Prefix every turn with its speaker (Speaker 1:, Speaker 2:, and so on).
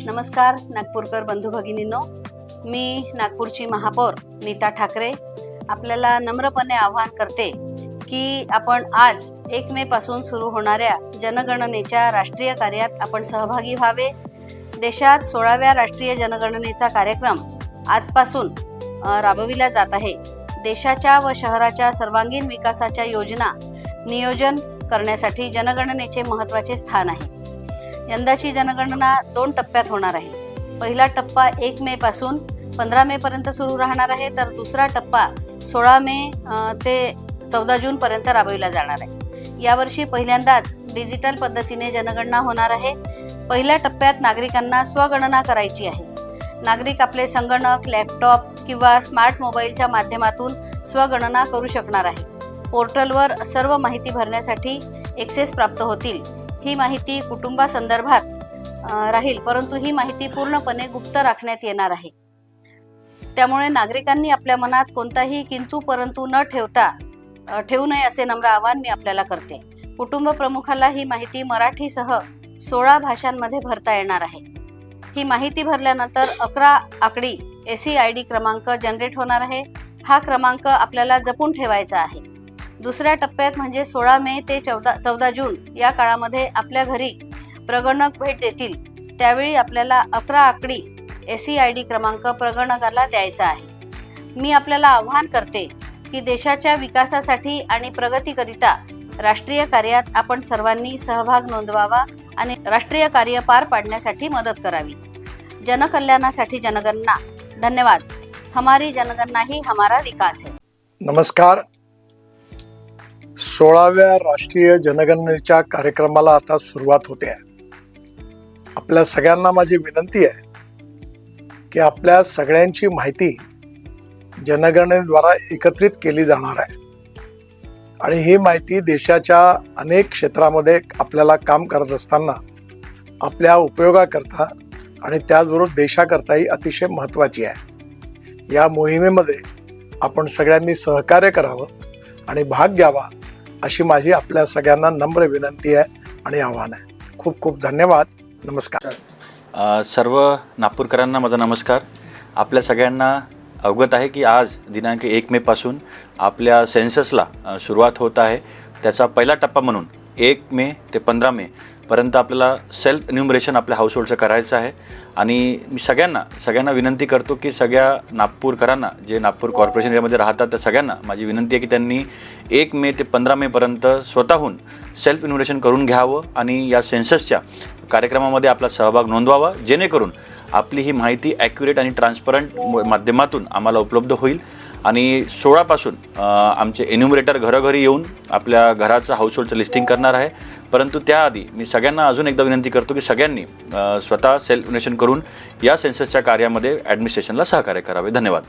Speaker 1: नमस्कार नागपूरकर बंधू भगिनींनो, मी नागपूरची महापौर नीता ठाकरे आपल्याला नम्रपणे आवाहन करते की आपण आज 1 मे पासून सुरू होणाऱ्या जनगणनेच्या राष्ट्रीय कार्यात आपण सहभागी व्हावे। देशात 16व्या राष्ट्रीय जनगणनेचा कार्यक्रम आजपासून राबविला जात आहे। देशाच्या व शहराच्या सर्वांगीण विकासाच्या योजना नियोजन करण्यासाठी जनगणनेचे महत्त्वाचे स्थान आहे। यंदाची जनगणना 2 टप्प्यात होणार आहे। पहिला टप्पा 1 मे पासून 15 मे पर्यंत सुरू राहणार आहे, तर दुसरा टप्पा 16 मे ते 14 जून पर्यंत राबविला जाणार आहे। यावर्षी पहिल्यांदाच डिजिटल पद्धतीने जनगणना होणार आहे। पहिल्या टप्प्यात नागरिकांना स्वगणना करायची आहे। नागरिक आपले संगणक, लॅपटॉप किंवा स्मार्ट मोबाईलच्या माध्यमातून स्वगणना करू शकणार आहे। पोर्टलवर सर्व माहिती भरण्यासाठी ॲक्सेस प्राप्त होतील। ही माहिती कुटुंबासंदर्भात राहील, परंतु ही माहिती पूर्णपणे गुप्त राखण्यात येणार आहे। त्यामुळे नागरिकांनी आपल्या मनात कोणताही किंतु परंतु न ठेवू नये असे नम्र आवाहन मी आपल्याला करते। कुटुंब प्रमुखाला ही माहिती मराठीसह 16 भाषांमध्ये भरता येणार आहे। ही माहिती भरल्यानंतर 11 आकडी SEID क्रमांक जनरेट होणार आहे। हा क्रमांक आपल्याला जपून ठेवायचा आहे। दुसऱ्या टप्प्यात म्हणजे 16 मे ते 14 जून या काळामध्ये आपल्या घरी प्रगणक भेट देतील। त्यावेळी आपल्याला 11 आकडी SEID क्रमांक प्रगणकाला द्यायचा आहे। मी आपल्याला आवाहन करते की देशाच्या विकासासाठी आणि प्रगतीकरिता राष्ट्रीय कार्यात आपण सर्वांनी सहभाग नोंदवावा आणि राष्ट्रीय कार्य पार पाडण्यासाठी मदत करावी। जनकल्याणासाठी जनगणना। धन्यवाद। हमारी जनगणना ही हमारा विकास है।
Speaker 2: नमस्कार। 16व्या राष्ट्रीय जनगणनेच्या कार्यक्रमाला आता सुरुवात होते आहे। आपल्या सगळ्यांना माझी विनंती आहे की आपल्या सगळ्यांची माहिती जनगणनेद्वारा एकत्रित केली जाणार आहे आणि ही माहिती देशाच्या अनेक क्षेत्रामध्ये आपल्याला काम करत असताना आपल्या उपयोगाकरता आणि त्याचबरोबर देशाकरताही अतिशय महत्त्वाची आहे। या मोहिमेमध्ये आपण सगळ्यांनी सहकार्य करावं आणि भाग घ्यावा अशी माझी आपल्या सगळ्यांना नम्र विनंती आहे आणि आव्हान आहे। खूप खूप धन्यवाद। नमस्कार।
Speaker 3: सर्व नागपूरकरांना माझा नमस्कार। आपल्या सगळ्यांना अवगत आहे की आज दिनांक 1 मे पासून आपल्या सेन्ससला सुरुवात होत आहे। त्याचा पहिला टप्पा म्हणून 1 मे ते 15 मे पर्यंत आपल्याला सेल्फ एन्युमरेशन आपल्या हाऊसहोल्डचं करायचं आहे। आणि मी सगळ्यांना विनंती करतो की सगळ्या नागपूरकरांना जे नागपूर कॉर्पोरेशन एरियामध्ये राहतात त्या सगळ्यांना माझी विनंती आहे की त्यांनी 1 मे ते 15 मे पर्यंत स्वतःहून सेल्फ एन्युमरेशन करून घ्यावं आणि या सेन्ससच्या कार्यक्रमामध्ये आपला सहभाग नोंदवावा, जेणेकरून आपली ही माहिती ॲक्युरेट आणि ट्रान्सपरंट माध्यमातून आम्हाला उपलब्ध होईल। आणि 16 पासून आमचे एन्युमरेटर घरोघरी येऊन आपल्या घराचं हाऊसहोल्डचं लिस्टिंग करणार आहे। परंतु त्याआधी मी सगळ्यांना अजून एकदा विनंती करतो की सगळ्यांनी स्वतः सेल्फ एन्युमरेशन करून या सेन्ससच्या कार्यामध्ये ॲडमिनिस्ट्रेशनला सहकार्य करावे। धन्यवाद।